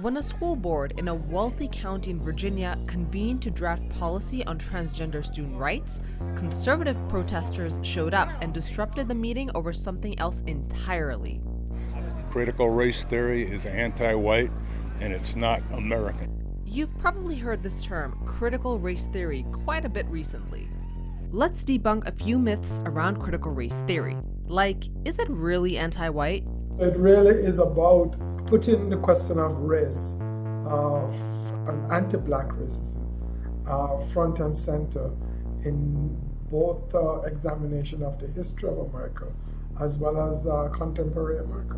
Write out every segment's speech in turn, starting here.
When a school board in a wealthy county in Virginia convened to draft policy on transgender student rights, conservative protesters showed up and disrupted the meeting over something else entirely. Critical race theory is anti-white, and it's not American. You've probably heard this term, critical race theory, quite a bit recently. Let's debunk a few myths around critical race theory. Like, is it really anti-white? It really is about putting the question of race, and anti-black racism, front and center in both examination of the history of America as well as contemporary America.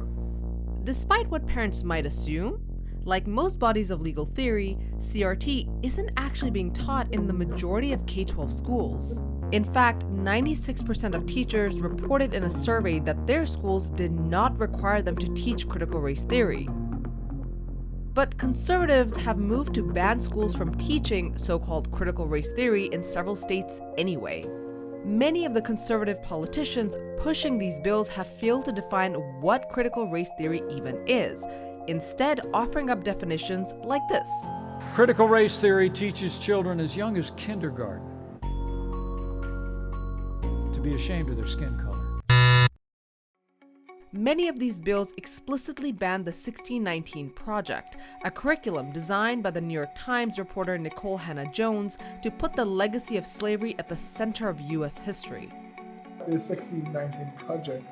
Despite what parents might assume, like most bodies of legal theory, CRT isn't actually being taught in the majority of K-12 schools. In fact, 96% of teachers reported in a survey that their schools did not require them to teach critical race theory. But conservatives have moved to ban schools from teaching so-called critical race theory in several states anyway. Many of the conservative politicians pushing these bills have failed to define what critical race theory even is, instead offering up definitions like this. Critical race theory teaches children as young as kindergarten to be ashamed of their skin color. Many of these bills explicitly ban the 1619 Project, a curriculum designed by the New York Times reporter Nicole Hannah-Jones to put the legacy of slavery at the center of U.S. history. The 1619 Project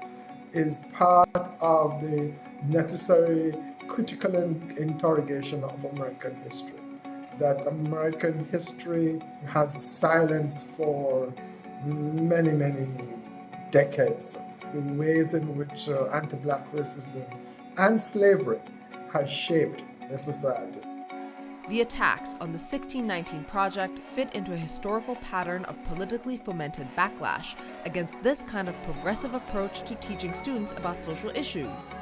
is part of the necessary critical interrogation of American history, that American history has silenced for many, many decades. The ways in which anti-black racism and slavery has shaped the society. The attacks on the 1619 Project fit into a historical pattern of politically fomented backlash against this kind of progressive approach to teaching students about social issues.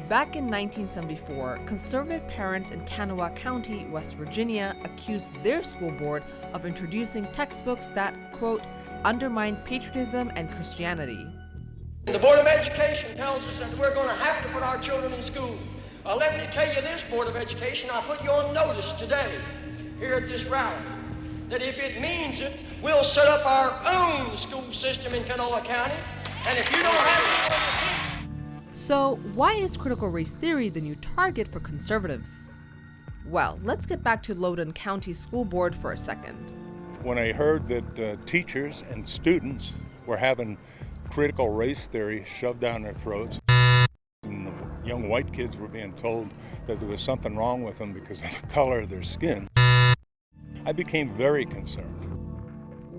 Back in 1974, conservative parents in Kanawha County, West Virginia, accused their school board of introducing textbooks that, quote, undermine patriotism and Christianity. The Board of Education tells us that we're going to have to put our children in school. Let me tell you this, Board of Education, I'll put you on notice today, here at this rally, that if it means it, we'll set up our own school system in Kanawha County, and if you don't have it... So, why is critical race theory the new target for conservatives? Well, let's get back to Loudoun County School Board for a second. When I heard that teachers and students were having critical race theory shoved down their throats, and the young white kids were being told that there was something wrong with them because of the color of their skin, I became very concerned.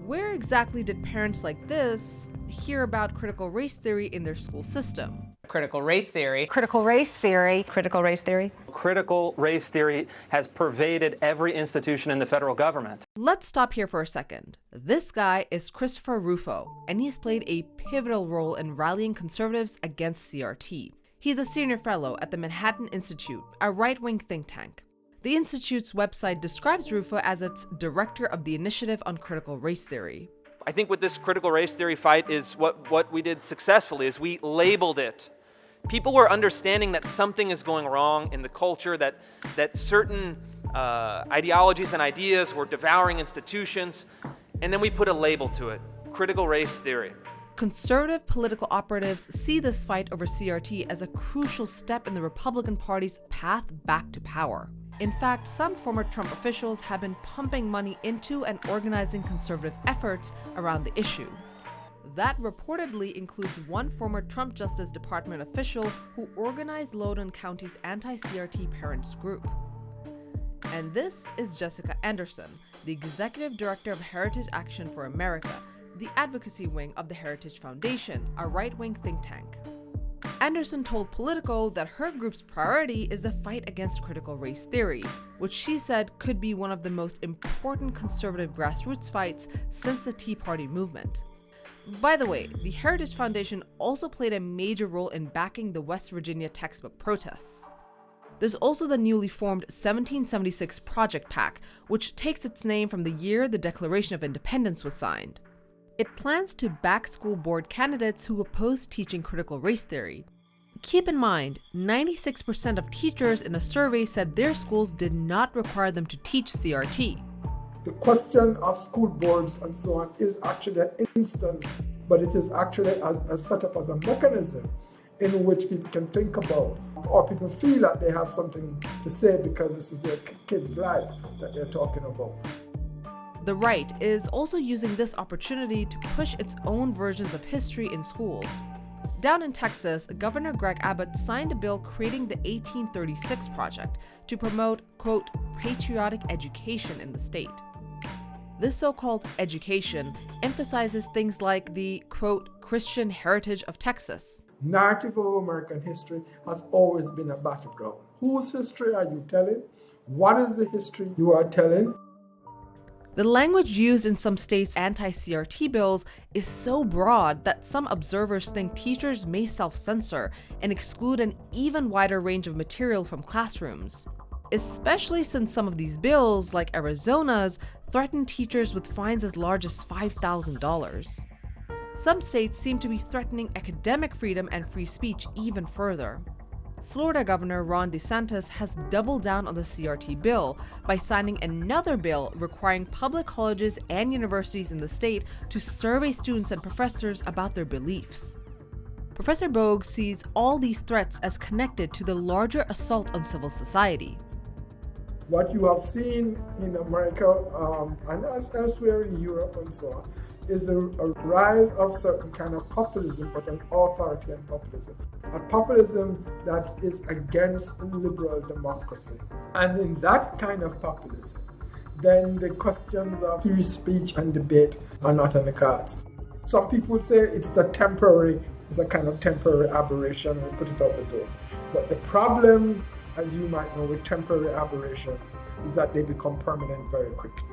Where exactly did parents like this hear about critical race theory in their school system? Critical race theory. Critical race theory. Critical race theory. Critical race theory has pervaded every institution in the federal government. Let's stop here for a second. This guy is Christopher Rufo, and he's played a pivotal role in rallying conservatives against CRT. He's a senior fellow at the Manhattan Institute, a right-wing think tank. The Institute's website describes Rufo as its director of the Initiative on Critical Race Theory. I think with this critical race theory fight is what we did successfully is we labeled it. People were understanding that something is going wrong in the culture, that certain ideologies and ideas were devouring institutions, and then we put a label to it, critical race theory. Conservative political operatives see this fight over CRT as a crucial step in the Republican Party's path back to power. In fact, some former Trump officials have been pumping money into and organizing conservative efforts around the issue. That reportedly includes one former Trump Justice Department official who organized Loudoun County's anti-CRT parents group. And this is Jessica Anderson, the executive director of Heritage Action for America, the advocacy wing of the Heritage Foundation, a right-wing think tank. Anderson told Politico that her group's priority is the fight against critical race theory, which she said could be one of the most important conservative grassroots fights since the Tea Party movement. By the way, the Heritage Foundation also played a major role in backing the West Virginia textbook protests. There's also the newly formed 1776 Project PAC, which takes its name from the year the Declaration of Independence was signed. It plans to back school board candidates who oppose teaching critical race theory. Keep in mind, 96% of teachers in a survey said their schools did not require them to teach CRT. The question of school boards and so on is actually an instance, but it is actually set up as a mechanism in which people can think about, or people feel that they have something to say because this is their kid's life that they're talking about. The right is also using this opportunity to push its own versions of history in schools. Down in Texas, Governor Greg Abbott signed a bill creating the 1836 Project to promote, quote, patriotic education in the state. This so-called education emphasizes things like the, quote, Christian heritage of Texas. Narrative of American history has always been a battleground. Whose history are you telling? What is the history you are telling? The language used in some states' anti-CRT bills is so broad that some observers think teachers may self-censor and exclude an even wider range of material from classrooms. Especially since some of these bills, like Arizona's, threaten teachers with fines as large as $5,000. Some states seem to be threatening academic freedom and free speech even further. Florida Governor Ron DeSantis has doubled down on the CRT bill by signing another bill requiring public colleges and universities in the state to survey students and professors about their beliefs. Professor Bogue sees all these threats as connected to the larger assault on civil society. What you have seen in America and elsewhere in Europe and so on is a rise of certain kind of populism, but an authoritarian populism. A populism that is against liberal democracy. And in that kind of populism, then the questions of free speech and debate are not on the cards. Some people say it's a kind of temporary aberration and put it out the door. But the problem, as you might know, with temporary aberrations is that they become permanent very quickly.